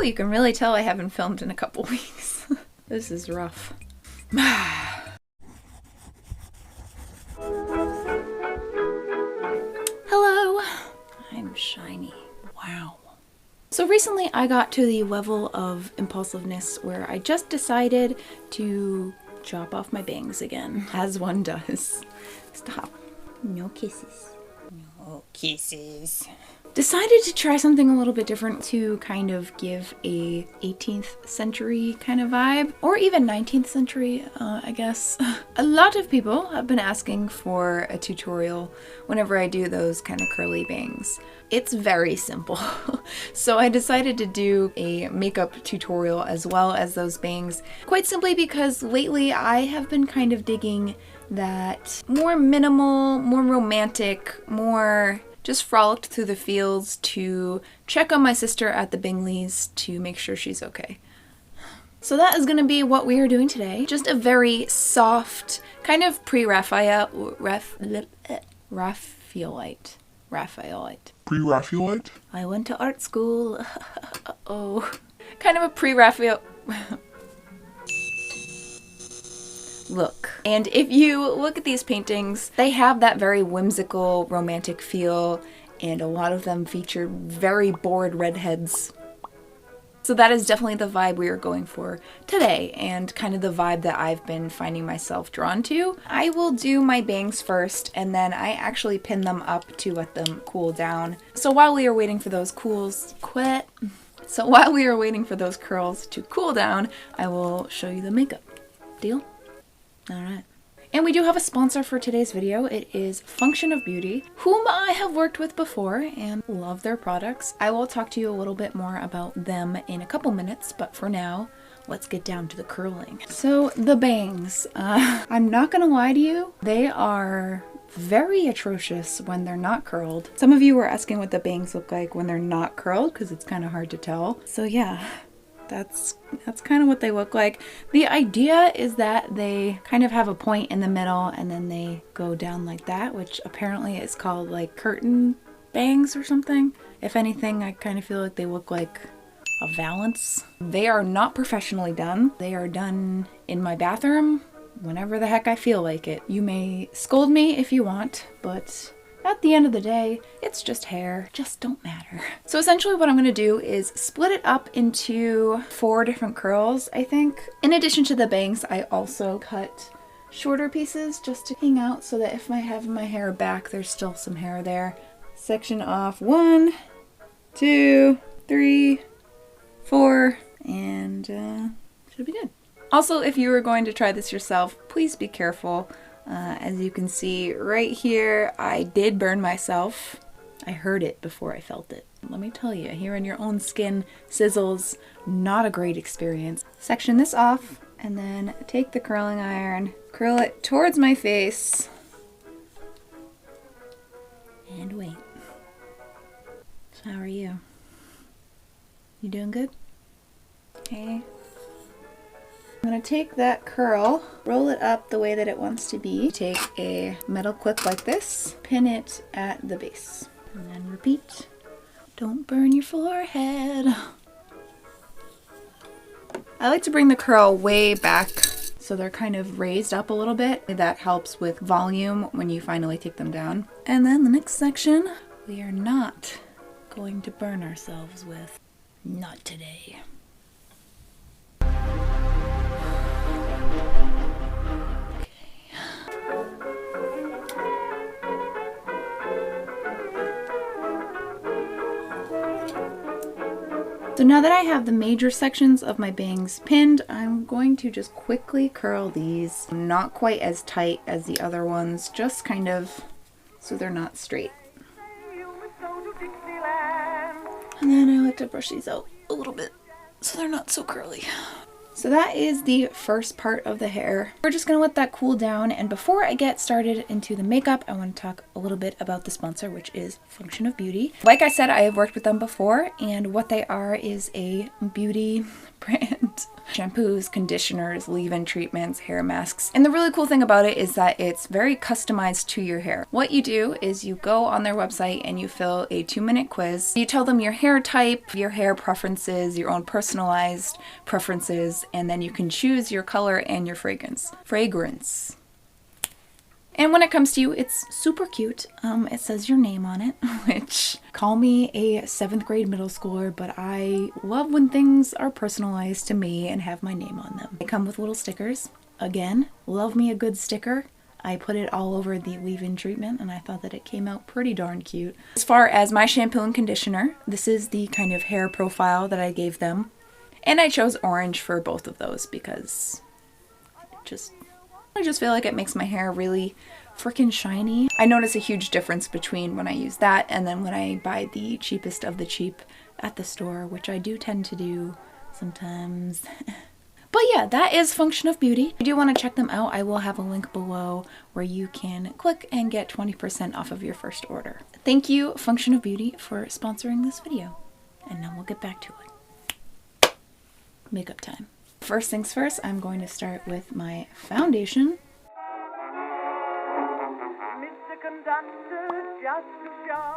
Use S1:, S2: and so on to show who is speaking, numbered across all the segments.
S1: Whew, you can really tell I haven't filmed in a couple weeks. This is rough. Hello. I'm shiny. Wow. So recently I got to the level of impulsiveness where I just decided to chop off my bangs again, as one does. Stop. No kisses. No kisses. Decided to try something a little bit different to kind of give a 18th century kind of vibe, or even 19th century, I guess. A lot of people have been asking for a tutorial whenever I do those kind of curly bangs. It's very simple. So I decided to do a makeup tutorial as well as those bangs, quite simply because lately I have been kind of digging that more minimal, more romantic, more just frolicked through the fields to check on my sister at the Bingleys to make sure she's okay. So that is going to be what we are doing today. Just a very soft, kind of pre-Raphaelite.
S2: Pre-Raphaelite?
S1: I went to art school. Oh. Kind of a pre-Raphael look. And if you look at these paintings, they have that very whimsical, romantic feel, and a lot of them feature very bored redheads. So that is definitely the vibe we are going for today, and kind of the vibe that I've been finding myself drawn to. I will do my bangs first, and then I actually pin them up to let them cool down. So while we are waiting for those curls to cool down, I will show you the makeup. Deal? Alright. And we do have a sponsor for today's video. It is Function of Beauty, whom I have worked with before and love their products. I will talk to you a little bit more about them in a couple minutes, but for now, let's get down to the curling. So the bangs, I'm not gonna lie to you, they are very atrocious when they're not curled. Some of you were asking what the bangs look like when they're not curled because it's kind of hard to tell. So yeah. That's kind of what they look like. The idea is that they kind of have a point in the middle and then they go down like that, which apparently is called like curtain bangs or something. If anything, I kind of feel like they look like a valance. They are not professionally done. They are done in my bathroom whenever the heck I feel like it. You may scold me if you want, but at the end of the day, it's just hair. Just don't matter. So essentially what I'm going to do is split it up into 4 different curls, I think. In addition to the bangs, I also cut shorter pieces just to hang out so that if I have my hair back, there's still some hair there. Section off 1, 2, 3, 4, and should be good. Also, if you are going to try this yourself, please be careful. As you can see right here, I did burn myself. I heard it before I felt it. Let me tell you, hearing your own skin sizzles, not a great experience. Section this off and then take the curling iron, curl it towards my face, and wait. So how are you? You doing good? Okay. I'm going to take that curl, roll it up the way that it wants to be, take a metal clip like this, pin it at the base, and then repeat. Don't burn your forehead. I like to bring the curl way back so they're kind of raised up a little bit. That helps with volume when you finally take them down. And then the next section, we are not going to burn ourselves with. Not today. So now that I have the major sections of my bangs pinned, I'm going to just quickly curl these. Not quite as tight as the other ones, just kind of so they're not straight. And then I like to brush these out a little bit so they're not so curly. So that is the first part of the hair. We're just gonna let that cool down, and before I get started into the makeup, I want to talk a little bit about the sponsor, which is Function of Beauty. Like I said, I have worked with them before, and what they are is a beauty brand cute. Shampoos, conditioners, leave-in treatments, hair masks. And the really cool thing about it is that it's very customized to your hair. What you do is you go on their website and you fill a 2-minute quiz. You tell them your hair type, your hair preferences, your own personalized preferences, and then you can choose your color and your fragrance. And when it comes to you, it's super cute. It says your name on it, which, call me a 7th grade middle schooler, but I love when things are personalized to me and have my name on them. They come with little stickers. Again, love me a good sticker. I put it all over the leave-in treatment and I thought that it came out pretty darn cute. As far as my shampoo and conditioner, this is the kind of hair profile that I gave them. And I chose orange for both of those because I just feel like it makes my hair really freaking shiny. I notice a huge difference between when I use that and then when I buy the cheapest of the cheap at the store, which I do tend to do sometimes. But yeah, that is Function of Beauty. If you do want to check them out, I will have a link below where you can click and get 20% off of your first order. Thank you, Function of Beauty, for sponsoring this video. And now we'll get back to it. Makeup time. First things first, I'm going to start with my foundation.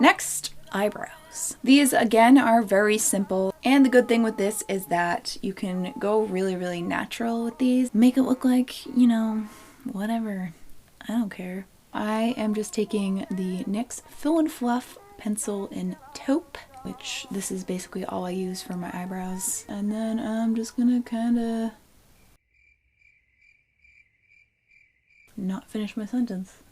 S1: Next, eyebrows. These again are very simple, and the good thing with this is that you can go really natural with these. Make it look like, you know, whatever. I don't care. I am just taking the NYX Fill and Fluff pencil in taupe, which this is basically all I use for my eyebrows. And then I'm just gonna kinda not finish my sentence.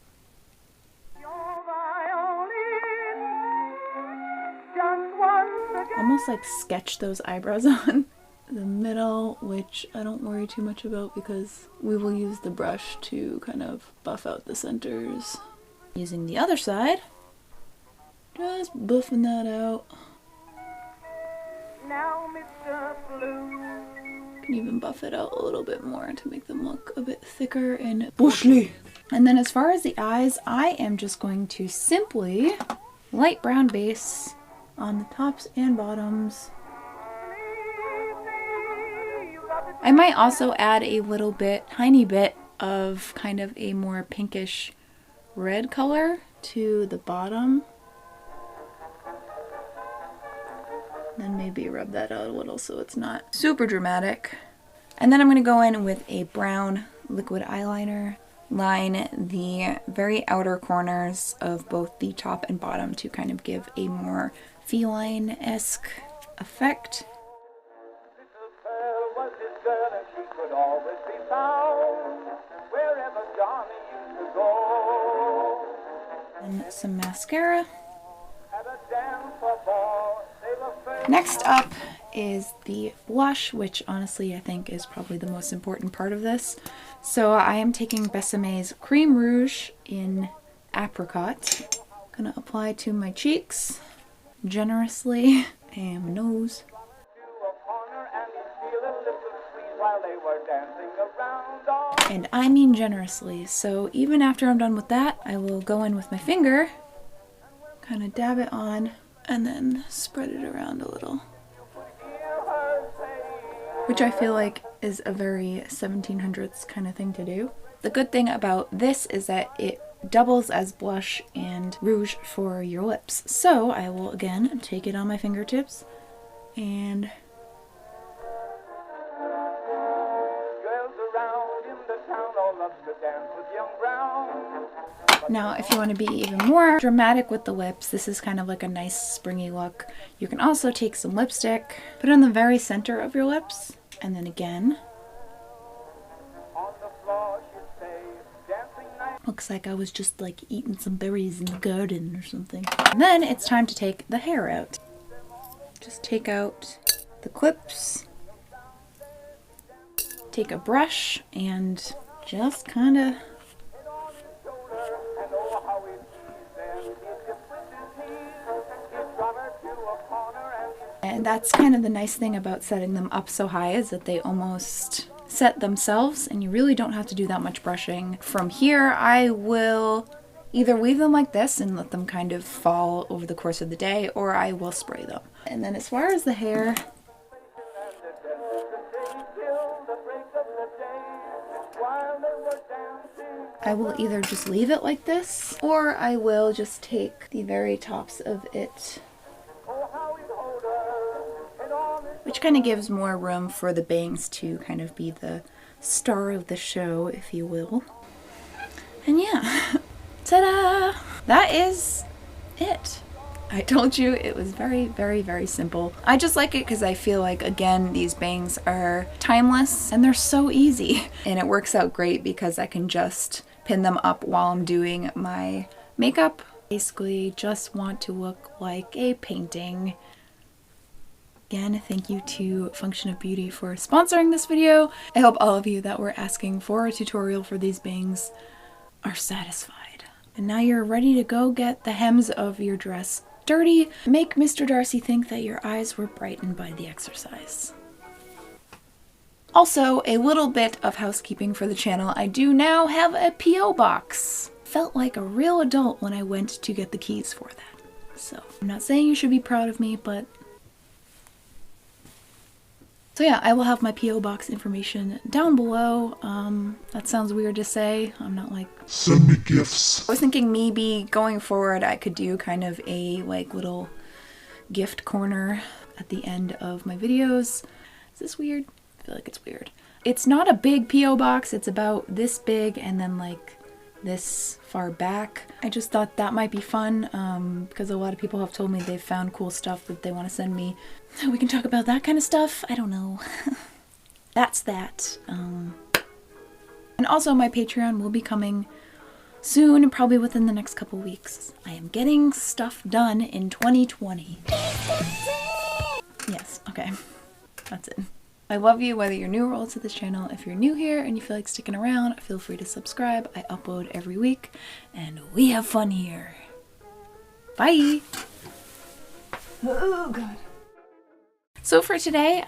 S1: Almost like sketch those eyebrows on the middle, which I don't worry too much about because we will use the brush to kind of buff out the centers. Using the other side, just buffing that out. Now, Mr. Blue. Can even buff it out a little bit more to make them look a bit thicker and bushly. And then as far as the eyes, I am just going to simply light brown base on the tops and bottoms. I might also add a little bit, tiny bit of kind of a more pinkish red color to the bottom. Then maybe rub that out a little so it's not super dramatic. And then I'm going to go in with a brown liquid eyeliner, line the very outer corners of both the top and bottom to kind of give a more feline-esque effect. And some mascara. Next up is the blush, which honestly I think is probably the most important part of this. So I am taking Besame's Cream Rouge in Apricot. Gonna apply to my cheeks generously and my nose. And I mean generously, so even after I'm done with that, I will go in with my finger, kind of dab it on, and then spread it around a little. Which I feel like is a very 1700s kind of thing to do. The good thing about this is that it doubles as blush and rouge for your lips. So I will again take it on my fingertips and now if you want to be even more dramatic with the lips, this is kind of like a nice springy look. You can also take some lipstick, put it on the very center of your lips, and then again. Looks like I was just like eating some berries in the garden or something. And then it's time to take the hair out. Just take out the clips. Take a brush and just kind of and that's kind of the nice thing about setting them up so high, is that they almost set themselves and you really don't have to do that much brushing. From here, I will either weave them like this and let them kind of fall over the course of the day, or I will spray them. And then as far as the hair, I will either just leave it like this, or I will just take the very tops of it, which kind of gives more room for the bangs to kind of be the star of the show, if you will. And yeah, ta-da! That is it. I told you it was very, very, very simple. I just like it because I feel like, again, these bangs are timeless and they're so easy. And it works out great because I can just pin them up while I'm doing my makeup. Basically, just want to look like a painting. Again, thank you to Function of Beauty for sponsoring this video. I hope all of you that were asking for a tutorial for these bangs are satisfied. And now you're ready to go get the hems of your dress dirty. Make Mr. Darcy think that your eyes were brightened by the exercise. Also, a little bit of housekeeping for the channel. I do now have a P.O. box. Felt like a real adult when I went to get the keys for that. So, I'm not saying you should be proud of me, but... So yeah, I will have my P.O. box information down below. That sounds weird to say. I'm not like... Send me gifts. I was thinking maybe going forward I could do kind of a like little gift corner at the end of my videos. Is this weird? I feel like it's weird. It's not a big P.O. box. It's about this big and then like this far back. I just thought that might be fun because a lot of people have told me they've found cool stuff that they want to send me. We can talk about that kind of stuff. I don't know. That's that. And also my Patreon will be coming soon, and probably within the next couple weeks. I am getting stuff done in 2020. Yes, okay. That's it. I love you whether you're new or old to this channel. If you're new here and you feel like sticking around, feel free to subscribe. I upload every week and we have fun here. Bye! Oh god. So for today,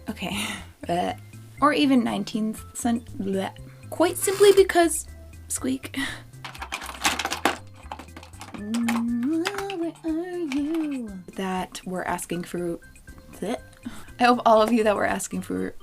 S1: okay. Or even 19th century. Quite simply because squeak. Where are you? That were asking for I hope all of you that were asking for